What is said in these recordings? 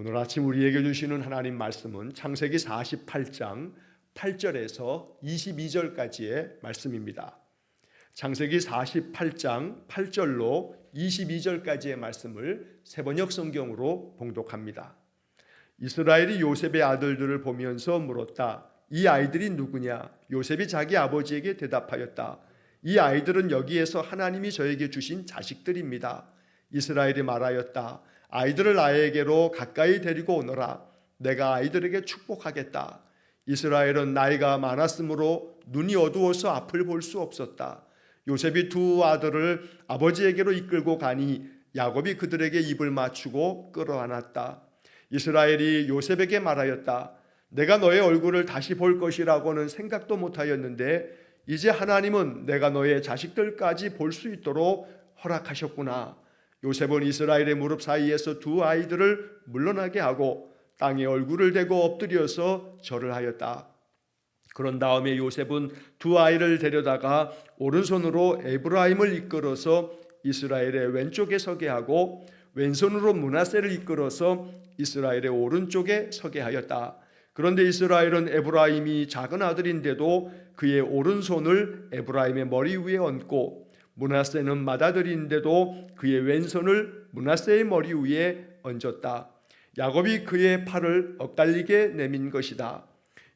오늘 아침 우리에게 주시는 하나님 말씀은 창세기 48장 8절에서 22절까지의 말씀입니다. 창세기 48장 8절로 22절까지의 말씀을 세번역 성경으로 봉독합니다. 이스라엘이 요셉의 아들들을 보면서 물었다. 이 아이들이 누구냐? 요셉이 자기 아버지에게 대답하였다. 이 아이들은 여기에서 하나님이 저에게 주신 자식들입니다. 이스라엘이 말하였다. 아이들을 나에게로 가까이 데리고 오너라. 내가 아이들에게 축복하겠다. 이스라엘은 나이가 많았으므로 눈이 어두워서 앞을 볼 수 없었다. 요셉이 두 아들을 아버지에게로 이끌고 가니 야곱이 그들에게 입을 맞추고 끌어안았다. 이스라엘이 요셉에게 말하였다. 내가 너의 얼굴을 다시 볼 것이라고는 생각도 못하였는데 이제 하나님은 내가 너의 자식들까지 볼 수 있도록 허락하셨구나. 요셉은 이스라엘의 무릎 사이에서 두 아이들을 물러나게 하고 땅에 얼굴을 대고 엎드려서 절을 하였다. 그런 다음에 요셉은 두 아이를 데려다가 오른손으로 에브라임을 이끌어서 이스라엘의 왼쪽에 서게 하고 왼손으로 므낫세를 이끌어서 이스라엘의 오른쪽에 서게 하였다. 그런데 이스라엘은 에브라임이 작은 아들인데도 그의 오른손을 에브라임의 머리 위에 얹고 므낫세는 맏아들인데도 그의 왼손을 므낫세의 머리 위에 얹었다. 야곱이 그의 팔을 엇갈리게 내민 것이다.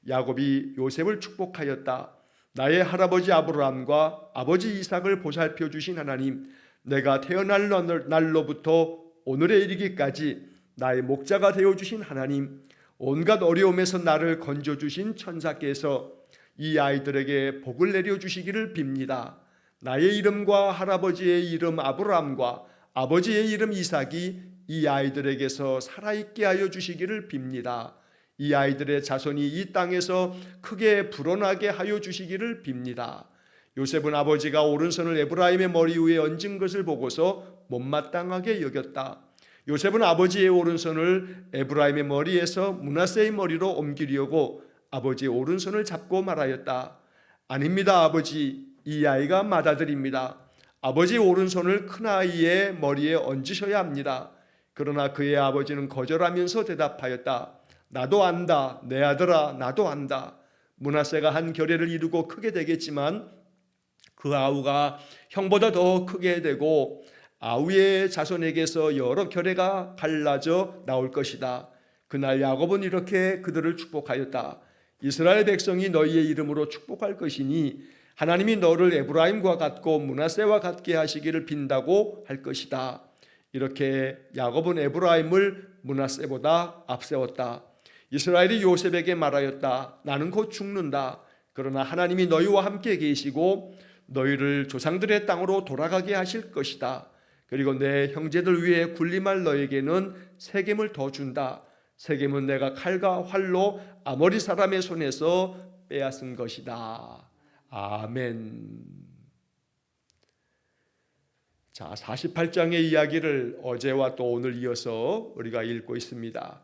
야곱이 요셉을 축복하였다. 나의 할아버지 아브라함과 아버지 이삭을 보살펴 주신 하나님, 내가 태어날 날로부터 오늘에 이르기까지 나의 목자가 되어 주신 하나님, 온갖 어려움에서 나를 건져 주신 천사께서 이 아이들에게 복을 내려 주시기를 빕니다. 나의 이름과 할아버지의 이름 아브라함과 아버지의 이름 이삭이 이 아이들에게서 살아있게 하여 주시기를 빕니다. 이 아이들의 자손이 이 땅에서 크게 불어나게 하여 주시기를 빕니다. 요셉은 아버지가 오른손을 에브라임의 머리 위에 얹은 것을 보고서 못마땅하게 여겼다. 요셉은 아버지의 오른손을 에브라임의 머리에서 므낫세의 머리로 옮기려고 아버지의 오른손을 잡고 말하였다. 아닙니다, 아버지. 이 아이가 맏아들입니다. 아버지의 오른손을 큰아이의 머리에 얹으셔야 합니다. 그러나 그의 아버지는 거절하면서 대답하였다. 나도 안다. 내 아들아, 나도 안다. 므낫세가 한 결례를 이루고 크게 되겠지만 그 아우가 형보다 더 크게 되고 아우의 자손에게서 여러 결례가 갈라져 나올 것이다. 그날 야곱은 이렇게 그들을 축복하였다. 이스라엘 백성이 너희의 이름으로 축복할 것이니 하나님이 너를 에브라임과 같고 므낫세와 같게 하시기를 빈다고 할 것이다. 이렇게 야곱은 에브라임을 므낫세보다 앞세웠다. 이스라엘이 요셉에게 말하였다. 나는 곧 죽는다. 그러나 하나님이 너희와 함께 계시고 너희를 조상들의 땅으로 돌아가게 하실 것이다. 그리고 내 형제들 위에 군림할 너에게는 세겜을 더 준다. 세겜은 내가 칼과 활로 아모리 사람의 손에서 빼앗은 것이다. 아멘. 자, 48장의 이야기를 어제와 또 오늘 이어서 우리가 읽고 있습니다.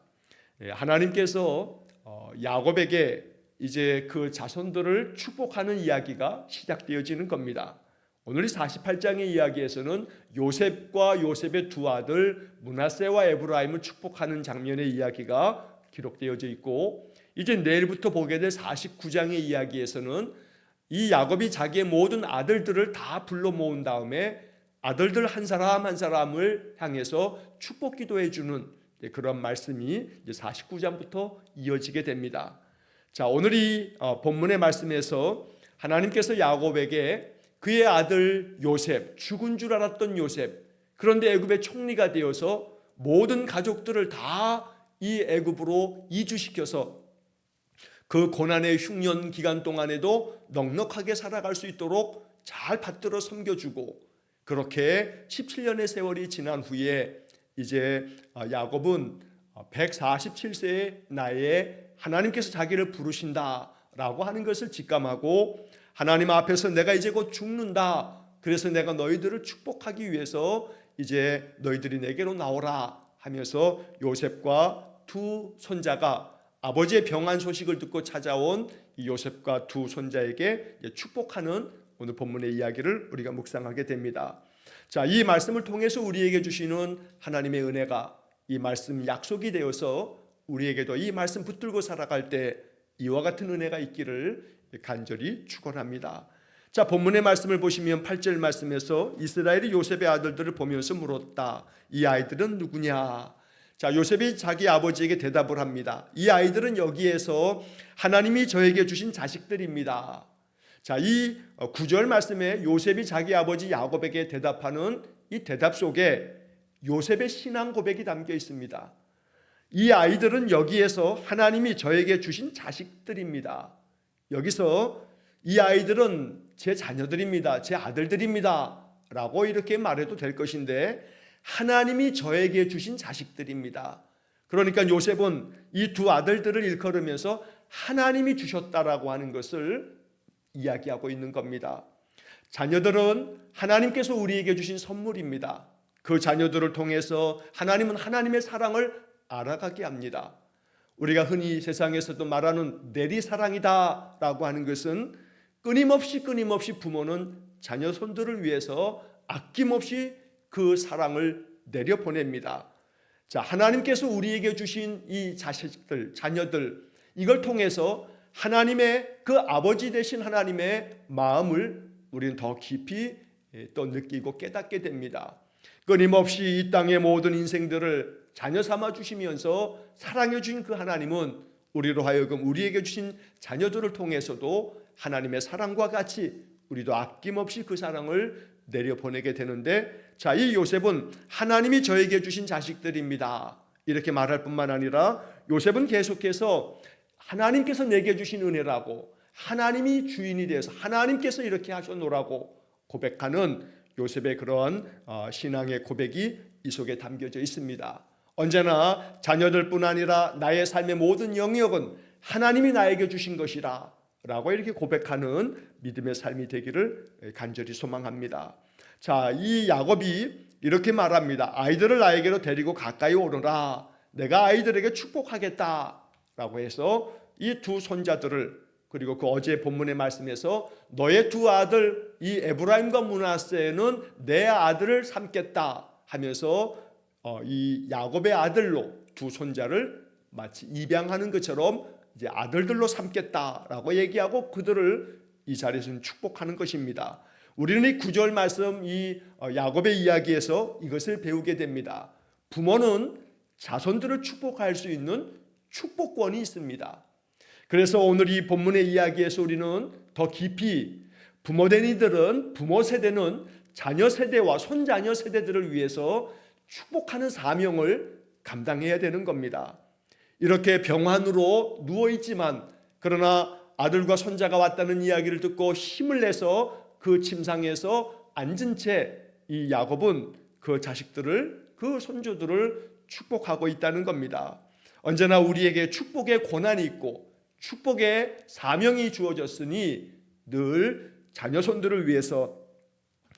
하나님께서 야곱에게 이제 그 자손들을 축복하는 이야기가 시작되어지는 겁니다. 오늘 이 48장의 이야기에서는 요셉과 요셉의 두 아들 므낫세와 에브라임을 축복하는 장면의 이야기가 기록되어져 있고, 이제 내일부터 보게 될 49장의 이야기에서는 이 야곱이 자기의 모든 아들들을 다 불러 모은 다음에 아들들 한 사람 한 사람을 향해서 축복 기도해 주는 그런 말씀이 이제 49장부터 이어지게 됩니다. 자, 오늘 이 본문의 말씀에서 하나님께서 야곱에게 그의 아들 요셉, 죽은 줄 알았던 요셉, 그런데 애굽의 총리가 되어서 모든 가족들을 다 이 애굽으로 이주시켜서 그 고난의 흉년 기간 동안에도 넉넉하게 살아갈 수 있도록 잘 받들어 섬겨주고, 그렇게 17년의 세월이 지난 후에 이제 야곱은 147세의 나이에 하나님께서 자기를 부르신다라고 하는 것을 직감하고, 하나님 앞에서 내가 이제 곧 죽는다. 그래서 내가 너희들을 축복하기 위해서 이제 너희들이 내게로 나오라 하면서 요셉과 두 손자가 아버지의 병환 소식을 듣고 찾아온 이 요셉과 두 손자에게 축복하는 오늘 본문의 이야기를 우리가 묵상하게 됩니다. 자, 이 말씀을 통해서 우리에게 주시는 하나님의 은혜가 이 말씀 약속이 되어서 우리에게도 이 말씀 붙들고 살아갈 때 이와 같은 은혜가 있기를 간절히 축원합니다. 자, 본문의 말씀을 보시면 8절 말씀에서 이스라엘이 요셉의 아들들을 보면서 물었다. 이 아이들은 누구냐? 자, 요셉이 자기 아버지에게 대답을 합니다. 이 아이들은 여기에서 하나님이 저에게 주신 자식들입니다. 자, 이 9절 말씀에 요셉이 자기 아버지 야곱에게 대답하는 이 대답 속에 요셉의 신앙 고백이 담겨 있습니다. 이 아이들은 여기에서 하나님이 저에게 주신 자식들입니다. 여기서 이 아이들은 제 자녀들입니다. 제 아들들입니다. 라고 이렇게 말해도 될 것인데 하나님이 저에게 주신 자식들입니다. 그러니까 요셉은 이 두 아들들을 일컬으면서 하나님이 주셨다라고 하는 것을 이야기하고 있는 겁니다. 자녀들은 하나님께서 우리에게 주신 선물입니다. 그 자녀들을 통해서 하나님은 하나님의 사랑을 알아가게 합니다. 우리가 흔히 세상에서도 말하는 내리사랑이다 라고 하는 것은 끊임없이 부모는 자녀 손들을 위해서 아낌없이 그 사랑을 내려보냅니다. 자, 하나님께서 우리에게 주신 이 자식들, 자녀들, 이걸 통해서 하나님의 그 아버지 되신 하나님의 마음을 우리는 더 깊이 또 느끼고 깨닫게 됩니다. 끊임없이 이 땅의 모든 인생들을 자녀 삼아 주시면서 사랑해 주신 그 하나님은 우리로 하여금 우리에게 주신 자녀들을 통해서도 하나님의 사랑과 같이 우리도 아낌없이 그 사랑을 내려보내게 되는데, 자, 이 요셉은 하나님이 저에게 주신 자식들입니다 이렇게 말할 뿐만 아니라 요셉은 계속해서 하나님께서 내게 주신 은혜라고, 하나님이 주인이 되어서 하나님께서 이렇게 하셨노라고 고백하는 요셉의 그런 신앙의 고백이 이 속에 담겨져 있습니다. 언제나 자녀들뿐 아니라 나의 삶의 모든 영역은 하나님이 나에게 주신 것이라 라고 이렇게 고백하는 믿음의 삶이 되기를 간절히 소망합니다. 자, 이 야곱이 이렇게 말합니다. 아이들을 나에게로 데리고 가까이 오너라. 내가 아이들에게 축복하겠다 라고 해서 이 두 손자들을, 그리고 그 어제 본문의 말씀에서 너의 두 아들 이 에브라임과 므낫세는 내 아들을 삼겠다 하면서 이 야곱의 아들로 두 손자를 마치 입양하는 것처럼 이제 아들들로 삼겠다라고 얘기하고 그들을 이 자리에서 축복하는 것입니다. 우리는 이 9절 말씀, 이 야곱의 이야기에서 이것을 배우게 됩니다. 부모는 자손들을 축복할 수 있는 축복권이 있습니다. 그래서 오늘 이 본문의 이야기에서 우리는 더 깊이 부모된 이들은, 부모 세대는 자녀 세대와 손자녀 세대들을 위해서 축복하는 사명을 감당해야 되는 겁니다. 이렇게 병환으로 누워있지만 그러나 아들과 손자가 왔다는 이야기를 듣고 힘을 내서 그 침상에서 앉은 채 이 야곱은 그 자식들을, 그 손주들을 축복하고 있다는 겁니다. 언제나 우리에게 축복의 고난이 있고 축복의 사명이 주어졌으니 늘 자녀 손들을 위해서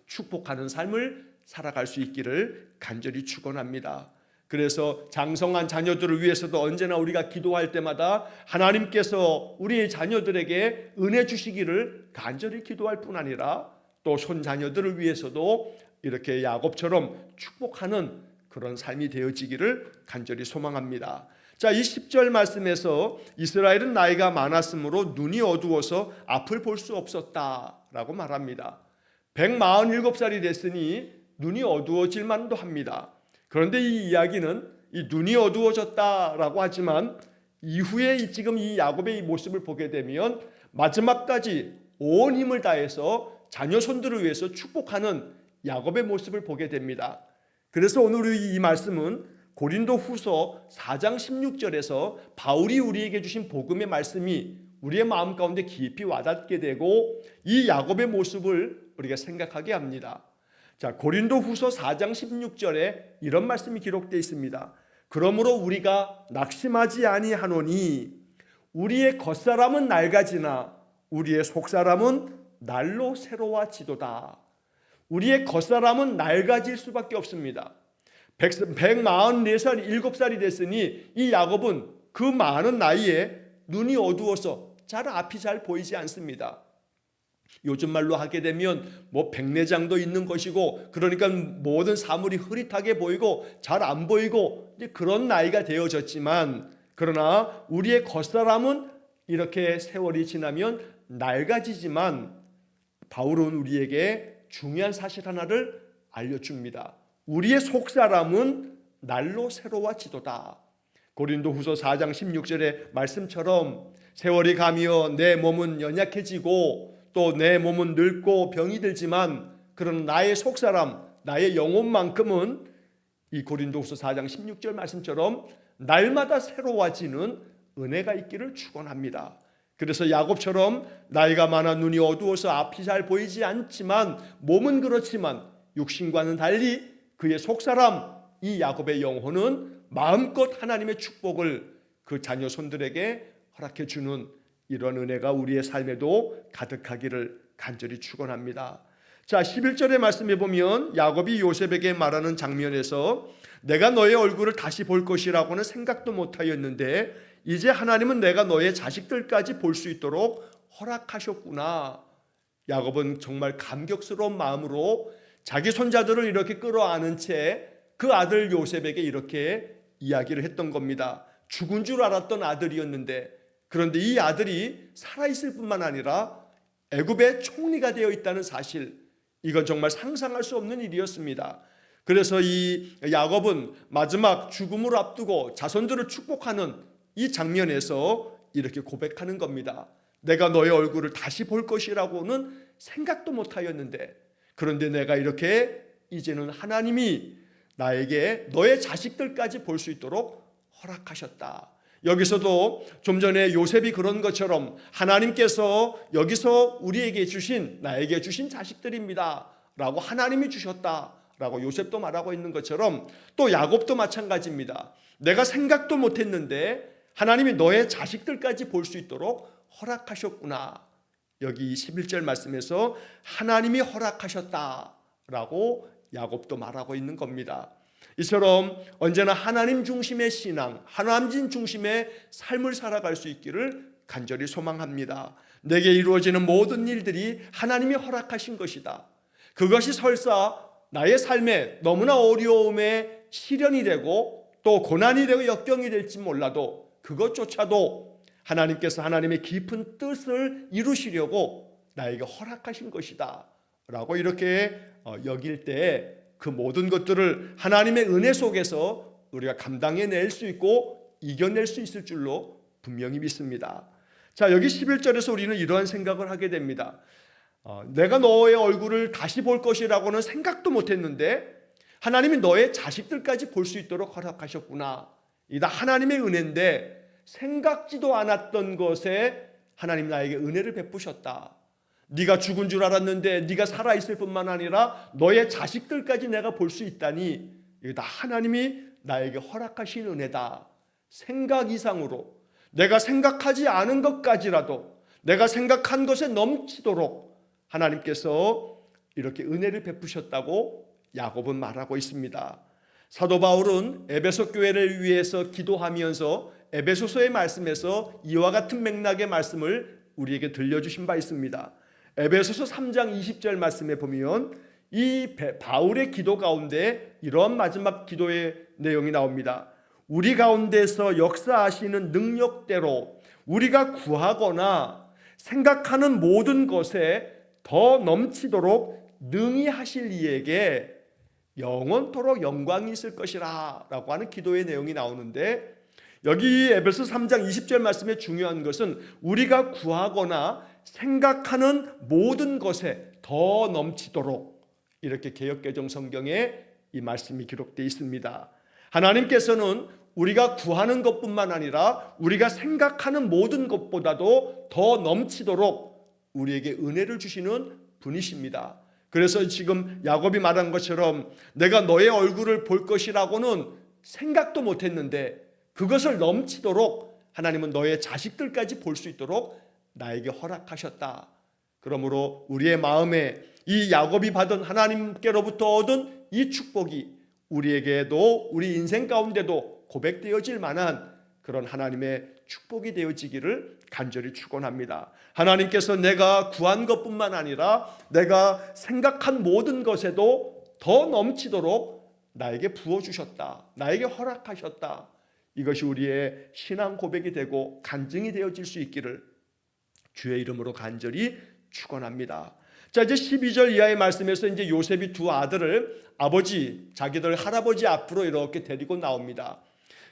축복하는 삶을 살아갈 수 있기를 간절히 축원합니다. 그래서 장성한 자녀들을 위해서도 언제나 우리가 기도할 때마다 하나님께서 우리의 자녀들에게 은혜 주시기를 간절히 기도할 뿐 아니라 또 손자녀들을 위해서도 이렇게 야곱처럼 축복하는 그런 삶이 되어지기를 간절히 소망합니다. 자, 이 10절 말씀에서 이스라엘은 나이가 많았으므로 눈이 어두워서 앞을 볼 수 없었다라고 말합니다. 147살이 됐으니 눈이 어두워질 만도 합니다. 그런데 이 이야기는 이 눈이 어두워졌다라고 하지만 이후에 지금 이 야곱의 이 모습을 보게 되면 마지막까지 온 힘을 다해서 자녀 손들을 위해서 축복하는 야곱의 모습을 보게 됩니다. 그래서 오늘 이 말씀은 고린도 후서 4장 16절에서 바울이 우리에게 주신 복음의 말씀이 우리의 마음 가운데 깊이 와닿게 되고 이 야곱의 모습을 우리가 생각하게 합니다. 자, 고린도 후서 4장 16절에 이런 말씀이 기록되어 있습니다. 그러므로 우리가 낙심하지 아니하노니 우리의 겉사람은 낡아지나 우리의 속사람은 날로 새로워지도다. 우리의 겉사람은 낡아질 수밖에 없습니다. 144살, 7살이 됐으니 이 야곱은 그 많은 나이에 눈이 어두워서 앞이 잘 보이지 않습니다. 요즘 말로 하게 되면 뭐 백내장도 있는 것이고, 그러니까 모든 사물이 흐릿하게 보이고 잘 안 보이고 이제 그런 나이가 되어졌지만, 그러나 우리의 겉사람은 이렇게 세월이 지나면 낡아지지만 바울은 우리에게 중요한 사실 하나를 알려줍니다. 우리의 속사람은 날로 새로워지도다. 고린도후서 4장 16절의 말씀처럼 세월이 가며 내 몸은 연약해지고 또 내 몸은 늙고 병이 들지만, 그런 나의 속사람, 나의 영혼만큼은 이 고린도후서 4장 16절 말씀처럼 날마다 새로워지는 은혜가 있기를 축원합니다. 그래서 야곱처럼 나이가 많아 눈이 어두워서 앞이 잘 보이지 않지만 몸은 그렇지만 육신과는 달리 그의 속사람, 이 야곱의 영혼은 마음껏 하나님의 축복을 그 자녀 손들에게 허락해 주는 이런 은혜가 우리의 삶에도 가득하기를 간절히 축원합니다. 자, 11절의 말씀에 보면 야곱이 요셉에게 말하는 장면에서 내가 너의 얼굴을 다시 볼 것이라고는 생각도 못하였는데 이제 하나님은 내가 너의 자식들까지 볼 수 있도록 허락하셨구나. 야곱은 정말 감격스러운 마음으로 자기 손자들을 이렇게 끌어안은 채 그 아들 요셉에게 이렇게 이야기를 했던 겁니다. 죽은 줄 알았던 아들이었는데, 그런데 이 아들이 살아있을 뿐만 아니라 애굽의 총리가 되어 있다는 사실, 이건 정말 상상할 수 없는 일이었습니다. 그래서 이 야곱은 마지막 죽음을 앞두고 자손들을 축복하는 이 장면에서 이렇게 고백하는 겁니다. 내가 너의 얼굴을 다시 볼 것이라고는 생각도 못하였는데, 그런데 내가 이렇게 이제는 하나님이 나에게 너의 자식들까지 볼 수 있도록 허락하셨다. 여기서도 좀 전에 요셉이 그런 것처럼 하나님께서 여기서 우리에게 주신, 나에게 주신 자식들입니다 라고 하나님이 주셨다 라고 요셉도 말하고 있는 것처럼, 또 야곱도 마찬가지입니다. 내가 생각도 못했는데 하나님이 너의 자식들까지 볼 수 있도록 허락하셨구나. 여기 11절 말씀에서 하나님이 허락하셨다라고 야곱도 말하고 있는 겁니다. 이처럼 언제나 하나님 중심의 신앙, 하나님 중심의 삶을 살아갈 수 있기를 간절히 소망합니다. 내게 이루어지는 모든 일들이 하나님이 허락하신 것이다. 그것이 설사 나의 삶에 너무나 어려움의 시련이 되고 또 고난이 되고 역경이 될지 몰라도 그것조차도 하나님께서 하나님의 깊은 뜻을 이루시려고 나에게 허락하신 것이다 라고 이렇게 여길 때 그 모든 것들을 하나님의 은혜 속에서 우리가 감당해낼 수 있고 이겨낼 수 있을 줄로 분명히 믿습니다. 자, 여기 11절에서 우리는 이러한 생각을 하게 됩니다. 내가 너의 얼굴을 다시 볼 것이라고는 생각도 못했는데 하나님이 너의 자식들까지 볼 수 있도록 허락하셨구나. 이 다 하나님의 은혜인데 생각지도 않았던 것에 하나님 나에게 은혜를 베푸셨다. 네가 죽은 줄 알았는데 네가 살아있을 뿐만 아니라 너의 자식들까지 내가 볼 수 있다니 이게 다 하나님이 나에게 허락하신 은혜다. 생각 이상으로 내가 생각하지 않은 것까지라도 내가 생각한 것에 넘치도록 하나님께서 이렇게 은혜를 베푸셨다고 야곱은 말하고 있습니다. 사도 바울은 에베소 교회를 위해서 기도하면서 에베소서의 말씀에서 이와 같은 맥락의 말씀을 우리에게 들려주신 바 있습니다. 에베소서 3장 20절 말씀에 보면 이 바울의 기도 가운데 이러한 마지막 기도의 내용이 나옵니다. 우리 가운데서 역사하시는 능력대로 우리가 구하거나 생각하는 모든 것에 더 넘치도록 능히 하실 이에게 영원토록 영광이 있을 것이라 라고 하는 기도의 내용이 나오는데, 여기 에베소 3장 20절 말씀의 중요한 것은 우리가 구하거나 생각하는 모든 것에 더 넘치도록, 이렇게 개역개정 성경에 이 말씀이 기록되어 있습니다. 하나님께서는 우리가 구하는 것뿐만 아니라 우리가 생각하는 모든 것보다도 더 넘치도록 우리에게 은혜를 주시는 분이십니다. 그래서 지금 야곱이 말한 것처럼 내가 너의 얼굴을 볼 것이라고는 생각도 못했는데 그것을 넘치도록 하나님은 너의 자식들까지 볼 수 있도록 나에게 허락하셨다. 그러므로 우리의 마음에 이 야곱이 받은 하나님께로부터 얻은 이 축복이 우리에게도 우리 인생 가운데도 고백되어질 만한 그런 하나님의 축복이 되어지기를 간절히 축원합니다. 하나님께서 내가 구한 것뿐만 아니라 내가 생각한 모든 것에도 더 넘치도록 나에게 부어주셨다. 나에게 허락하셨다. 이것이 우리의 신앙 고백이 되고 간증이 되어질 수 있기를 주의 이름으로 간절히 축원합니다. 자, 이제 12절 이하의 말씀에서 이제 요셉이 두 아들을 아버지, 자기들 할아버지 앞으로 이렇게 데리고 나옵니다.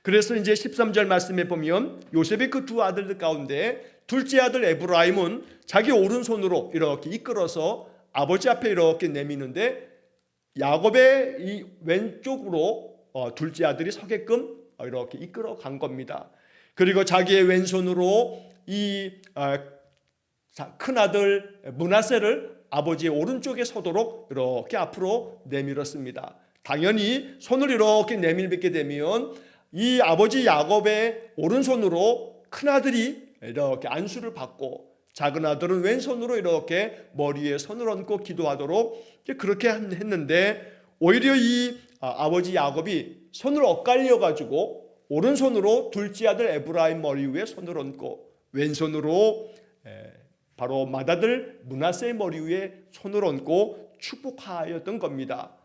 그래서 이제 13절 말씀에 보면 요셉의 그 두 아들들 가운데 둘째 아들 에브라임은 자기 오른손으로 이렇게 이끌어서 아버지 앞에 이렇게 내미는데 야곱의 이 왼쪽으로 둘째 아들이 서게끔 이렇게 이끌어 간 겁니다. 그리고 자기의 왼손으로 이 큰 아들 므낫세를 아버지의 오른쪽에 서도록 이렇게 앞으로 내밀었습니다. 당연히 손을 이렇게 내밀게 되면 이 아버지 야곱의 오른손으로 큰 아들이 이렇게 안수를 받고 작은 아들은 왼손으로 이렇게 머리에 손을 얹고 기도하도록 그렇게 했는데 오히려 이 아버지 야곱이 손을 엇갈려 가지고 오른손으로 둘째 아들 에브라임 머리 위에 손을 얹고 왼손으로 바로 맏아들 므낫세의 머리 위에 손을 얹고 축복하였던 겁니다.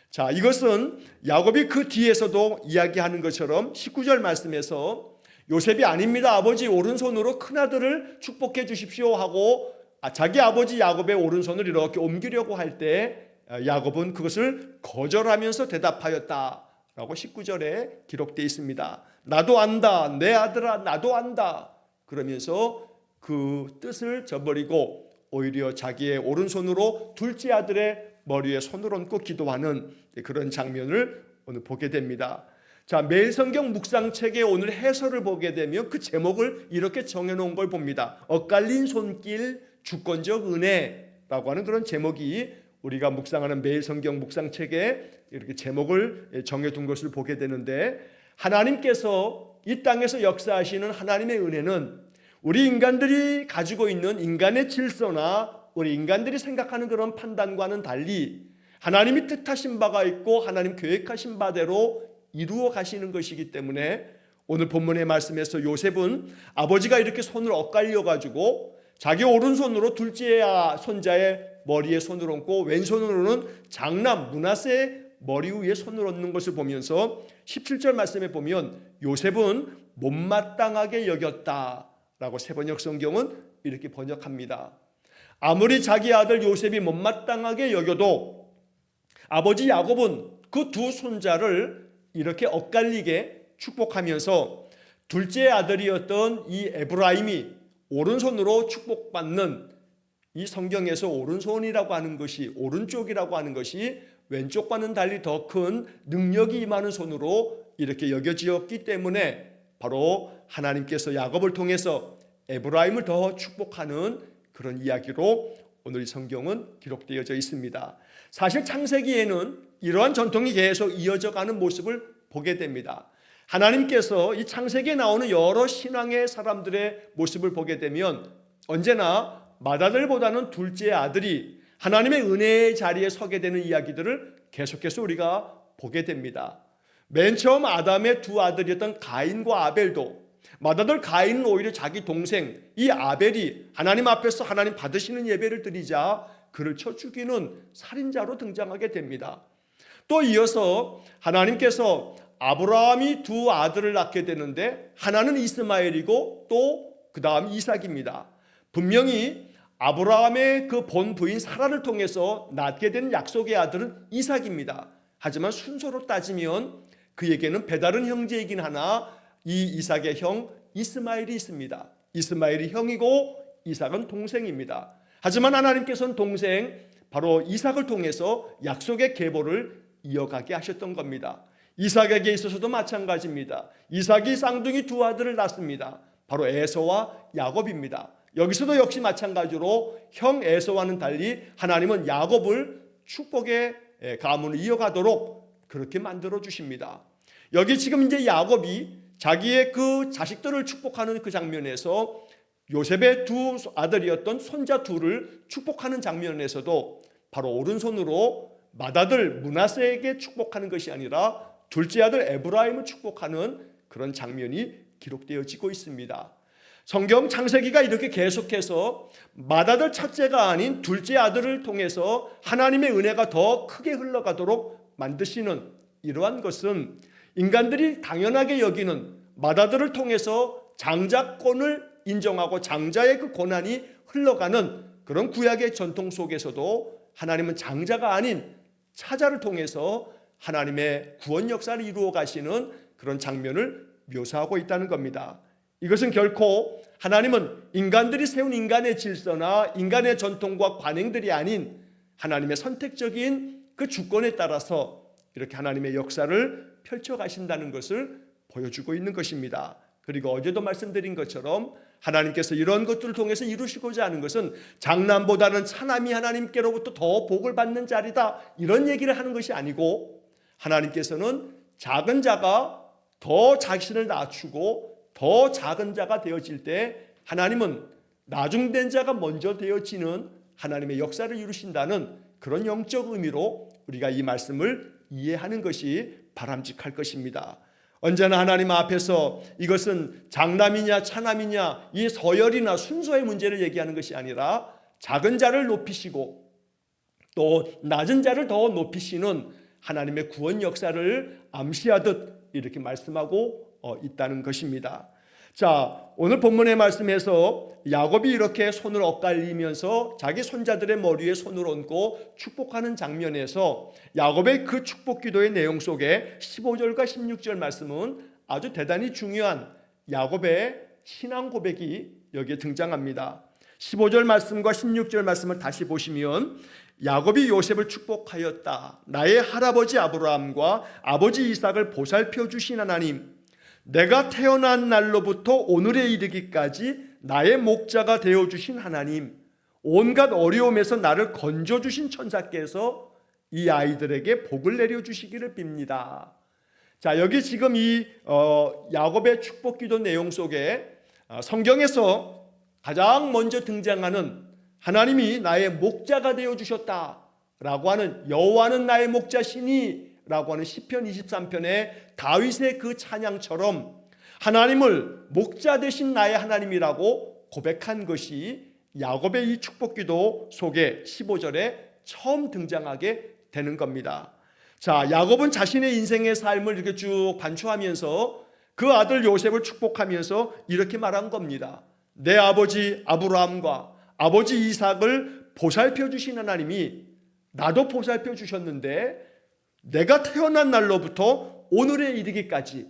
자, 이것은 야곱이 그 뒤에서도 이야기하는 것처럼 19절 말씀에서 요셉이 아닙니다. 아버지 오른손으로 큰아들을 축복해 주십시오 하고 자기 아버지 야곱의 오른손을 이렇게 옮기려고 할 때 야곱은 그것을 거절하면서 대답하였다라고 19절에 기록되어 있습니다. 나도 안다. 내 아들아 나도 안다. 그러면서 그 뜻을 저버리고 오히려 자기의 오른손으로 둘째 아들의 머리에 손을 얹고 기도하는 그런 장면을 오늘 보게 됩니다. 자, 매일 성경 묵상책의 오늘 해설을 보게 되면 그 제목을 이렇게 정해놓은 걸 봅니다. 엇갈린 손길 주권적 은혜라고 하는 그런 제목이 우리가 묵상하는 매일 성경 묵상책에 이렇게 제목을 정해둔 것을 보게 되는데 하나님께서 이 땅에서 역사하시는 하나님의 은혜는 우리 인간들이 가지고 있는 인간의 질서나 우리 인간들이 생각하는 그런 판단과는 달리 하나님이 뜻하신 바가 있고 하나님 계획하신 바대로 이루어 가시는 것이기 때문에 오늘 본문의 말씀에서 요셉은 아버지가 이렇게 손을 엇갈려 가지고 자기 오른손으로 둘째 손자의 머리에 손을 얹고 왼손으로는 장남 므낫세의 머리 위에 손을 얹는 것을 보면서 17절 말씀에 보면 요셉은 못마땅하게 여겼다라고 새번역 성경은 이렇게 번역합니다. 아무리 자기 아들 요셉이 못마땅하게 여겨도 아버지 야곱은 그 두 손자를 이렇게 엇갈리게 축복하면서 둘째 아들이었던 이 에브라임이 오른손으로 축복받는 이 성경에서 오른손이라고 하는 것이 오른쪽이라고 하는 것이 왼쪽과는 달리 더 큰 능력이 임하는 손으로 이렇게 여겨지었기 때문에 바로 하나님께서 야곱을 통해서 에브라임을 더 축복하는 그런 이야기로 오늘 이 성경은 기록되어져 있습니다. 사실 창세기에는 이러한 전통이 계속 이어져가는 모습을 보게 됩니다. 하나님께서 이 창세기에 나오는 여러 신앙의 사람들의 모습을 보게 되면 언제나 맏아들보다는 둘째 아들이 하나님의 은혜의 자리에 서게 되는 이야기들을 계속해서 우리가 보게 됩니다. 맨 처음 아담의 두 아들이었던 가인과 아벨도 맏아들 가인은 오히려 자기 동생 이 아벨이 하나님 앞에서 하나님 받으시는 예배를 드리자 그를 쳐 죽이는 살인자로 등장하게 됩니다. 또 이어서 하나님께서 아브라함이 두 아들을 낳게 되는데 하나는 이스마엘이고 또 그 다음 이삭입니다. 분명히 아브라함의 그 본부인 사라를 통해서 낳게 된 약속의 아들은 이삭입니다. 하지만 순서로 따지면 그에게는 배다른 형제이긴 하나 이 이삭의 형 이스마엘이 있습니다. 이스마엘이 형이고 이삭은 동생입니다. 하지만 하나님께서는 동생 바로 이삭을 통해서 약속의 계보를 이어가게 하셨던 겁니다. 이삭에게 있어서도 마찬가지입니다. 이삭이 쌍둥이 두 아들을 낳습니다. 바로 에서와 야곱입니다. 여기서도 역시 마찬가지로 형 에서와는 달리 하나님은 야곱을 축복의 가문을 이어가도록 그렇게 만들어 주십니다. 여기 지금 이제 야곱이 자기의 그 자식들을 축복하는 그 장면에서 요셉의 두 아들이었던 손자 둘을 축복하는 장면에서도 바로 오른손으로 맏아들 므낫세에게 축복하는 것이 아니라 둘째 아들 에브라임을 축복하는 그런 장면이 기록되어지고 있습니다. 성경 창세기가 이렇게 계속해서 맏아들 첫째가 아닌 둘째 아들을 통해서 하나님의 은혜가 더 크게 흘러가도록 만드시는 이러한 것은 인간들이 당연하게 여기는 맏아들을 통해서 장자권을 인정하고 장자의 그 권한이 흘러가는 그런 구약의 전통 속에서도 하나님은 장자가 아닌 차자를 통해서 하나님의 구원 역사를 이루어 가시는 그런 장면을 묘사하고 있다는 겁니다. 이것은 결코 하나님은 인간들이 세운 인간의 질서나 인간의 전통과 관행들이 아닌 하나님의 선택적인 그 주권에 따라서 이렇게 하나님의 역사를 펼쳐가신다는 것을 보여주고 있는 것입니다. 그리고 어제도 말씀드린 것처럼 하나님께서 이런 것들을 통해서 이루시고자 하는 것은 장남보다는 차남이 하나님께로부터 더 복을 받는 자리다, 이런 얘기를 하는 것이 아니고, 하나님께서는 작은 자가 더 자신을 낮추고 더 작은 자가 되어질 때 하나님은 나중된 자가 먼저 되어지는 하나님의 역사를 이루신다는 그런 영적 의미로 우리가 이 말씀을 이해하는 것이 바람직할 것입니다. 언제나 하나님 앞에서 이것은 장남이냐 차남이냐 이 서열이나 순서의 문제를 얘기하는 것이 아니라 작은 자를 높이시고 또 낮은 자를 더 높이시는 하나님의 구원 역사를 암시하듯 이렇게 말씀하고 있다는 것입니다. 자, 오늘 본문의 말씀에서 야곱이 이렇게 손을 엇갈리면서 자기 손자들의 머리에 손을 얹고 축복하는 장면에서 야곱의 그 축복 기도의 내용 속에 15절과 16절 말씀은 아주 대단히 중요한 야곱의 신앙 고백이 여기에 등장합니다. 15절 말씀과 16절 말씀을 다시 보시면 야곱이 요셉을 축복하였다. 나의 할아버지 아브라함과 아버지 이삭을 보살펴 주신 하나님, 내가 태어난 날로부터 오늘에 이르기까지 나의 목자가 되어주신 하나님, 온갖 어려움에서 나를 건져주신 천사께서 이 아이들에게 복을 내려주시기를 빕니다. 자, 여기 지금 이 야곱의 축복기도 내용 속에 성경에서 가장 먼저 등장하는 하나님이 나의 목자가 되어주셨다라고 하는 여호와는 나의 목자시니 라고 하는 시편 23편의 다윗의 그 찬양처럼 하나님을 목자 되신 나의 하나님이라고 고백한 것이 야곱의 이 축복기도 속에 15절에 처음 등장하게 되는 겁니다. 자, 야곱은 자신의 인생의 삶을 이렇게 쭉 반추하면서 그 아들 요셉을 축복하면서 이렇게 말한 겁니다. 내 아버지 아브라함과 아버지 이삭을 보살펴 주신 하나님이 나도 보살펴 주셨는데 내가 태어난 날로부터 오늘에 이르기까지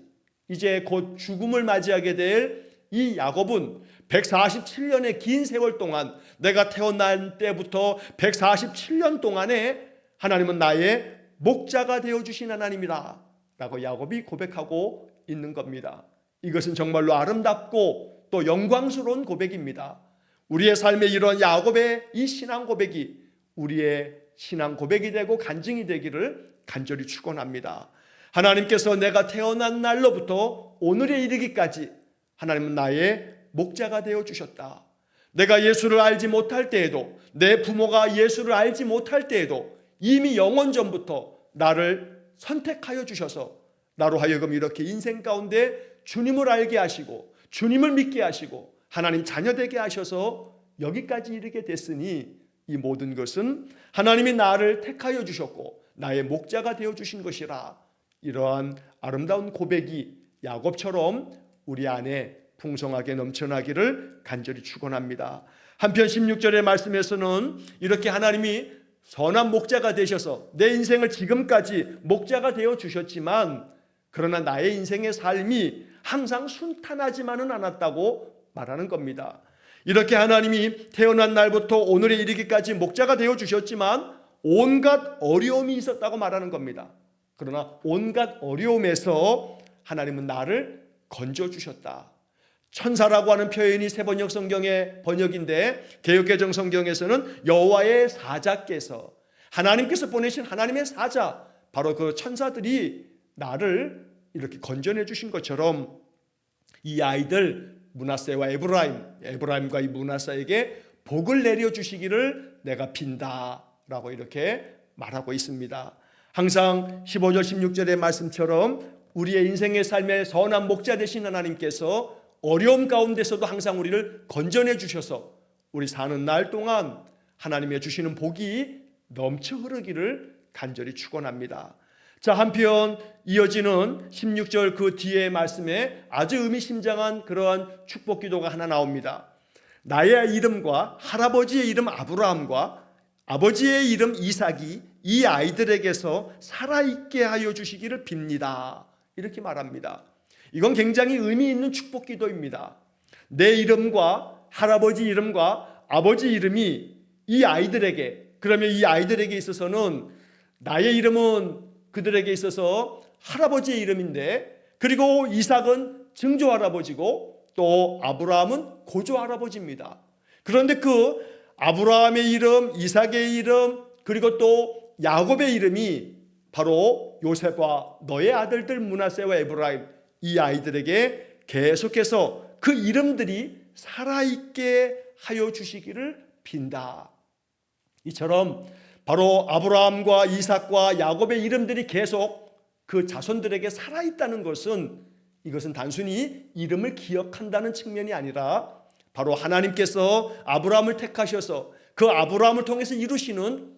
이제 곧 죽음을 맞이하게 될 이 야곱은 147년의 긴 세월 동안, 내가 태어난 때부터 147년 동안에 하나님은 나의 목자가 되어주신 하나님이다 라고 야곱이 고백하고 있는 겁니다. 이것은 정말로 아름답고 또 영광스러운 고백입니다. 우리의 삶에 이런 야곱의 이 신앙 고백이 우리의 신앙 고백이 되고 간증이 되기를 간절히 축원합니다. 하나님께서 내가 태어난 날로부터 오늘에 이르기까지 하나님은 나의 목자가 되어주셨다. 내가 예수를 알지 못할 때에도, 내 부모가 예수를 알지 못할 때에도 이미 영원 전부터 나를 선택하여 주셔서 나로 하여금 이렇게 인생 가운데 주님을 알게 하시고 주님을 믿게 하시고 하나님 자녀 되게 하셔서 여기까지 이르게 됐으니 이 모든 것은 하나님이 나를 택하여 주셨고 나의 목자가 되어주신 것이라. 이러한 아름다운 고백이 야곱처럼 우리 안에 풍성하게 넘쳐나기를 간절히 축원합니다. 한편 16절의 말씀에서는 이렇게 하나님이 선한 목자가 되셔서 내 인생을 지금까지 목자가 되어주셨지만 그러나 나의 인생의 삶이 항상 순탄하지만은 않았다고 말하는 겁니다. 이렇게 하나님이 태어난 날부터 오늘에 이르기까지 목자가 되어주셨지만 온갖 어려움이 있었다고 말하는 겁니다. 그러나 온갖 어려움에서 하나님은 나를 건져주셨다. 천사라고 하는 표현이 세번역 성경의 번역인데 개역개정 성경에서는 여호와의 사자께서, 하나님께서 보내신 하나님의 사자, 바로 그 천사들이 나를 이렇게 건져내 주신 것처럼 이 아이들 므낫세와 에브라임과 이 므낫세에게 복을 내려주시기를 내가 빈다 라고 이렇게 말하고 있습니다. 항상 15절 16절의 말씀처럼 우리의 인생의 삶의 선한 목자 되신 하나님께서 어려움 가운데서도 항상 우리를 건져내 주셔서 우리 사는 날 동안 하나님의 주시는 복이 넘쳐 흐르기를 간절히 축원합니다. 자, 한편 이어지는 16절 그 뒤의 말씀에 아주 의미심장한 그러한 축복 기도가 하나 나옵니다. 나의 이름과 할아버지의 이름 아브라함과 아버지의 이름 이삭이 이 아이들에게서 살아있게 하여 주시기를 빕니다. 이렇게 말합니다. 이건 굉장히 의미 있는 축복 기도입니다. 내 이름과 할아버지 이름과 아버지 이름이 이 아이들에게, 그러면 이 아이들에게 있어서는 나의 이름은 그들에게 있어서 할아버지의 이름인데, 그리고 이삭은 증조 할아버지고 또 아브라함은 고조 할아버지입니다. 그런데 그 아브라함의 이름, 이삭의 이름, 그리고 또 야곱의 이름이 바로 요셉과 너의 아들들 므낫세와 에브라임, 이 아이들에게 계속해서 그 이름들이 살아있게 하여 주시기를 빈다. 이처럼 바로 아브라함과 이삭과 야곱의 이름들이 계속 그 자손들에게 살아있다는 것은, 이것은 단순히 이름을 기억한다는 측면이 아니라 바로 하나님께서 아브라함을 택하셔서 그 아브라함을 통해서 이루시는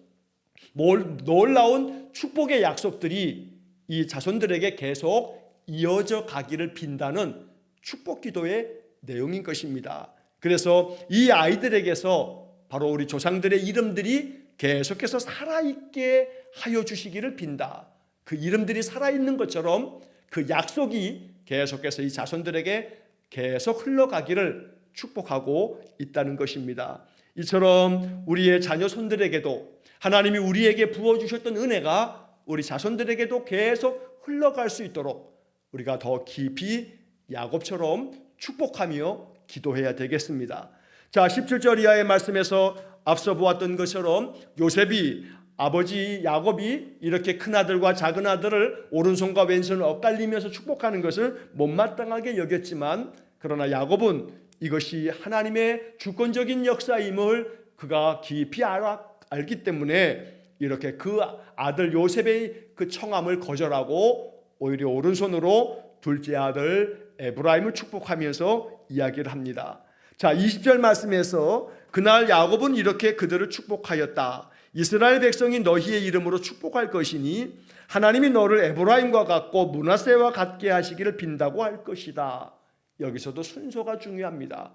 놀라운 축복의 약속들이 이 자손들에게 계속 이어져 가기를 빈다는 축복 기도의 내용인 것입니다. 그래서 이 아이들에게서 바로 우리 조상들의 이름들이 계속해서 살아있게 하여 주시기를 빈다. 그 이름들이 살아있는 것처럼 그 약속이 계속해서 이 자손들에게 계속 흘러가기를 축복하고 있다는 것입니다. 이처럼 우리의 자녀 손들에게도 하나님이 우리에게 부어주셨던 은혜가 우리 자손들에게도 계속 흘러갈 수 있도록 우리가 더 깊이 야곱처럼 축복하며 기도해야 되겠습니다. 자, 17절 이하의 말씀에서 앞서 보았던 것처럼 요셉이 아버지 야곱이 이렇게 큰아들과 작은아들을 오른손과 왼손을 엇갈리면서 축복하는 것을 못마땅하게 여겼지만, 그러나 야곱은 이것이 하나님의 주권적인 역사임을 그가 깊이 알기 때문에 이렇게 그 아들 요셉의 그 청함을 거절하고 오히려 오른손으로 둘째 아들 에브라임을 축복하면서 이야기를 합니다. 자, 20절 말씀에서 그날 야곱은 이렇게 그들을 축복하였다. 이스라엘 백성이 너희의 이름으로 축복할 것이니 하나님이 너를 에브라임과 같고 므낫세와 같게 하시기를 빈다고 할 것이다. 여기서도 순서가 중요합니다.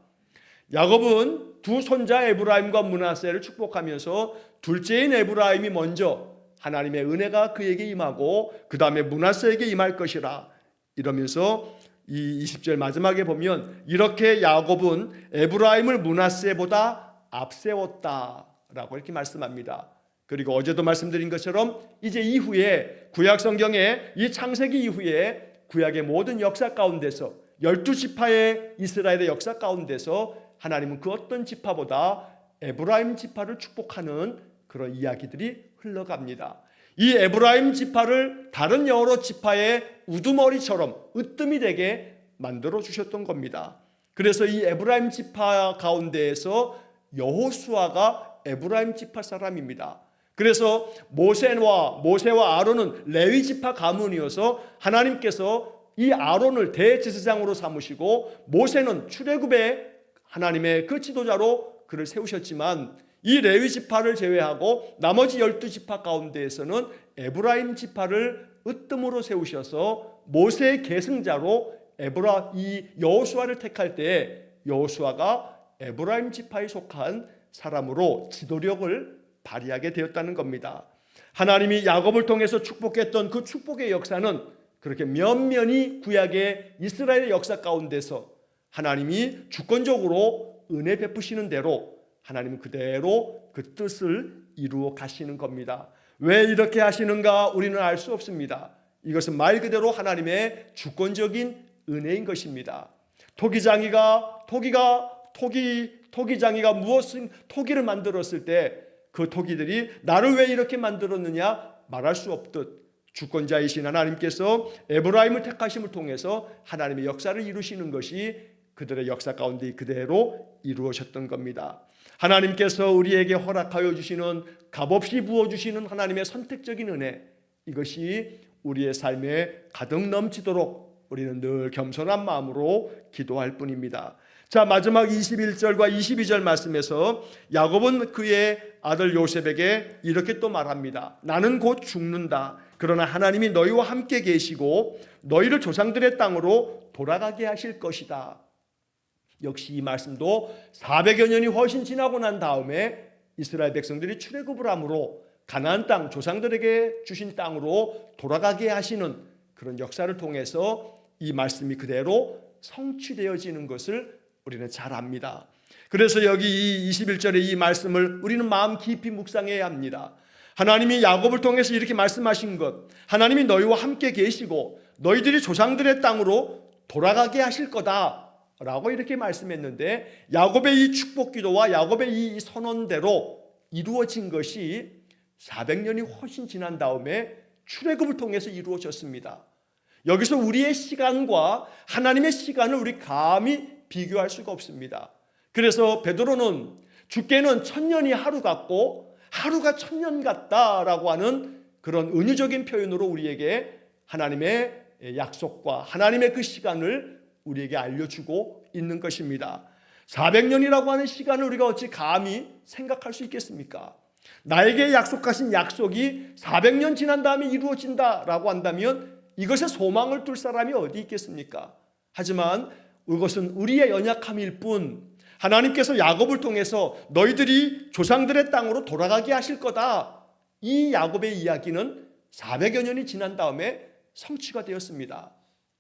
야곱은 두 손자 에브라임과 므낫세를 축복하면서 둘째인 에브라임이 먼저 하나님의 은혜가 그에게 임하고 그 다음에 므낫세에게 임할 것이라 이러면서 이 20절 마지막에 보면 이렇게 야곱은 에브라임을 므낫세보다 앞세웠다라고 이렇게 말씀합니다. 그리고 어제도 말씀드린 것처럼 이제 이후에 구약 성경의 이 창세기 이후에 구약의 모든 역사 가운데서 12지파의 이스라엘의 역사 가운데서 하나님은 그 어떤 지파보다 에브라임 지파를 축복하는 그런 이야기들이 흘러갑니다. 이 에브라임 지파를 다른 여러 지파의 우두머리처럼 으뜸이 되게 만들어 주셨던 겁니다. 그래서 이 에브라임 지파 가운데에서 여호수아가 에브라임 지파 사람입니다. 그래서 모세와 아론은 레위 지파 가문이어서 하나님께서 이 아론을 대제사장으로 삼으시고 모세는 출애굽의 하나님의 그 지도자로 그를 세우셨지만 이 레위 지파를 제외하고 나머지 12지파 가운데에서는 에브라임 지파를 으뜸으로 세우셔서 모세의 계승자로 이 여호수아를 택할 때 여호수아가 에브라임 지파에 속한 사람으로 지도력을 발휘하게 되었다는 겁니다. 하나님이 야곱을 통해서 축복했던 그 축복의 역사는 그렇게 면면이 구약의 이스라엘의 역사 가운데서 하나님이 주권적으로 은혜 베푸시는 대로 하나님은 그대로 그 뜻을 이루어 가시는 겁니다. 왜 이렇게 하시는가 우리는 알 수 없습니다. 이것은 말 그대로 하나님의 주권적인 은혜인 것입니다. 토기장이가 무엇을 토기를 만들었을 때 그 토기들이 나를 왜 이렇게 만들었느냐 말할 수 없듯 주권자이신 하나님께서 에브라임을 택하심을 통해서 하나님의 역사를 이루시는 것이 그들의 역사 가운데 그대로 이루어졌던 겁니다. 하나님께서 우리에게 허락하여 주시는 값없이 부어주시는 하나님의 선택적인 은혜, 이것이 우리의 삶에 가득 넘치도록 우리는 늘 겸손한 마음으로 기도할 뿐입니다. 자, 마지막 21절과 22절 말씀에서 야곱은 그의 아들 요셉에게 이렇게 또 말합니다. 나는 곧 죽는다. 그러나 하나님이 너희와 함께 계시고 너희를 조상들의 땅으로 돌아가게 하실 것이다. 역시 이 말씀도 400여 년이 훨씬 지나고 난 다음에 이스라엘 백성들이 출애굽을 함으로 가나안 땅, 조상들에게 주신 땅으로 돌아가게 하시는 그런 역사를 통해서 이 말씀이 그대로 성취되어지는 것을 우리는 잘 압니다. 그래서 여기 이 21절의 이 말씀을 우리는 마음 깊이 묵상해야 합니다. 하나님이 야곱을 통해서 이렇게 말씀하신 것, 하나님이 너희와 함께 계시고 너희들이 조상들의 땅으로 돌아가게 하실 거다 라고 이렇게 말씀했는데, 야곱의 이 축복 기도와 야곱의 이 선언대로 이루어진 것이 400년이 훨씬 지난 다음에 출애굽을 통해서 이루어졌습니다. 여기서 우리의 시간과 하나님의 시간을 우리 감히 비교할 수가 없습니다. 그래서 베드로는 주께는 1000년이 하루 같고 하루가 1000년 같다라고 하는 그런 은유적인 표현으로 우리에게 하나님의 약속과 하나님의 그 시간을 우리에게 알려주고 있는 것입니다. 400년이라고 하는 시간을 우리가 어찌 감히 생각할 수 있겠습니까? 나에게 약속하신 약속이 400년 지난 다음에 이루어진다라고 한다면 이것에 소망을 둘 사람이 어디 있겠습니까? 하지만 이것은 우리의 연약함일 뿐, 하나님께서 야곱을 통해서 너희들이 조상들의 땅으로 돌아가게 하실 거다, 이 야곱의 이야기는 400여 년이 지난 다음에 성취가 되었습니다.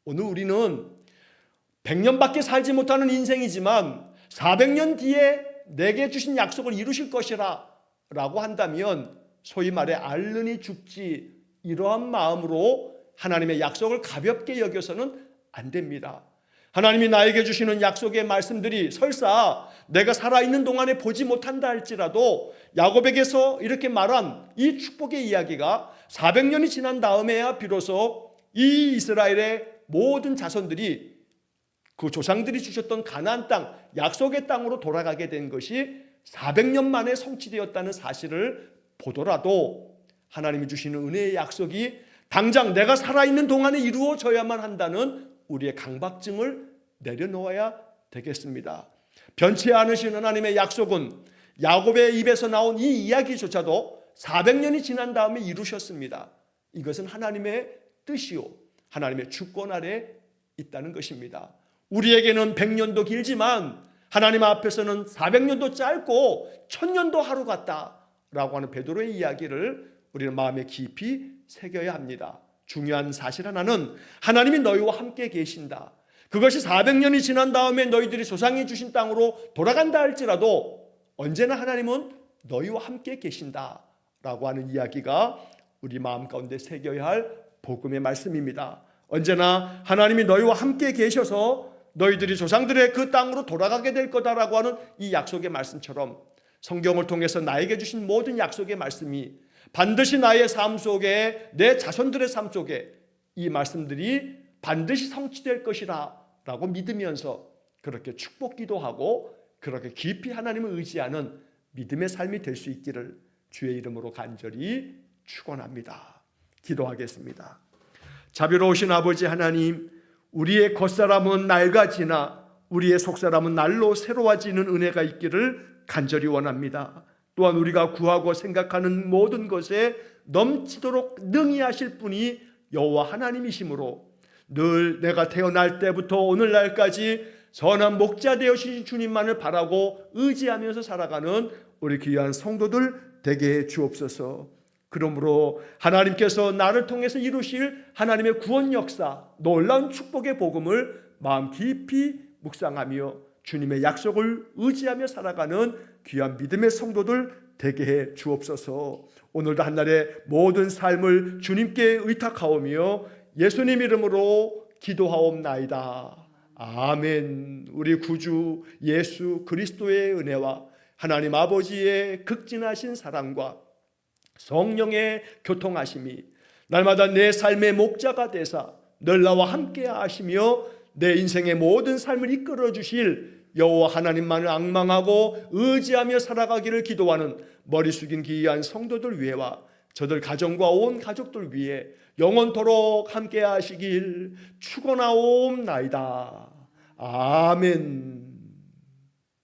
오늘 우리는 100년밖에 살지 못하는 인생이지만 400년 뒤에 내게 주신 약속을 이루실 것이라 라고 한다면 소위 말해 앓느니 죽지, 이러한 마음으로 하나님의 약속을 가볍게 여겨서는 안 됩니다. 하나님이 나에게 주시는 약속의 말씀들이 설사 내가 살아있는 동안에 보지 못한다 할지라도 야곱에게서 이렇게 말한 이 축복의 이야기가 400년이 지난 다음에야 비로소 이 이스라엘의 모든 자손들이 그 조상들이 주셨던 가나안 땅, 약속의 땅으로 돌아가게 된 것이 400년 만에 성취되었다는 사실을 보더라도 하나님이 주시는 은혜의 약속이 당장 내가 살아있는 동안에 이루어져야만 한다는 우리의 강박증을 내려놓아야 되겠습니다. 변치 않으신 하나님의 약속은 야곱의 입에서 나온 이 이야기조차도 400년이 지난 다음에 이루셨습니다. 이것은 하나님의 뜻이요, 하나님의 주권 아래 있다는 것입니다. 우리에게는 100년도 길지만 하나님 앞에서는 400년도 짧고 1000년도 하루 같다라고 하는 베드로의 이야기를 우리는 마음에 깊이 새겨야 합니다. 중요한 사실 하나는 하나님이 너희와 함께 계신다. 그것이 400년이 지난 다음에 너희들이 조상이 주신 땅으로 돌아간다 할지라도 언제나 하나님은 너희와 함께 계신다라고 하는 이야기가 우리 마음 가운데 새겨야 할 복음의 말씀입니다. 언제나 하나님이 너희와 함께 계셔서 너희들이 조상들의 그 땅으로 돌아가게 될 거다라고 하는 이 약속의 말씀처럼 성경을 통해서 나에게 주신 모든 약속의 말씀이 반드시 나의 삶 속에, 내 자손들의 삶 속에 이 말씀들이 반드시 성취될 것이라 라고 믿으면서 그렇게 축복 기도하고 그렇게 깊이 하나님을 의지하는 믿음의 삶이 될 수 있기를 주의 이름으로 간절히 축원합니다. 기도하겠습니다. 자비로우신 아버지 하나님, 우리의 겉사람은 낡아지나 우리의 속사람은 날로 새로워지는 은혜가 있기를 간절히 원합니다. 또한 우리가 구하고 생각하는 모든 것에 넘치도록 능히 하실 분이 여호와 하나님이시므로 늘 내가 태어날 때부터 오늘날까지 선한 목자 되어주신 주님만을 바라고 의지하면서 살아가는 우리 귀한 성도들 되게 해 주옵소서. 그러므로 하나님께서 나를 통해서 이루실 하나님의 구원 역사, 놀라운 축복의 복음을 마음 깊이 묵상하며 주님의 약속을 의지하며 살아가는 귀한 믿음의 성도들 되게 해 주옵소서. 오늘도 한날의 모든 삶을 주님께 의탁하오며 예수님 이름으로 기도하옵나이다. 아멘. 우리 구주 예수 그리스도의 은혜와 하나님 아버지의 극진하신 사랑과 성령의 교통하심이 날마다 내 삶의 목자가 되사 늘 나와 함께 하시며 내 인생의 모든 삶을 이끌어 주실 여호와 하나님만을 앙망하고 의지하며 살아가기를 기도하는 머리 숙인 귀한 성도들 위에와 저들 가정과 온 가족들 위해 영원토록 함께 하시길 축원하옵나이다. 아멘.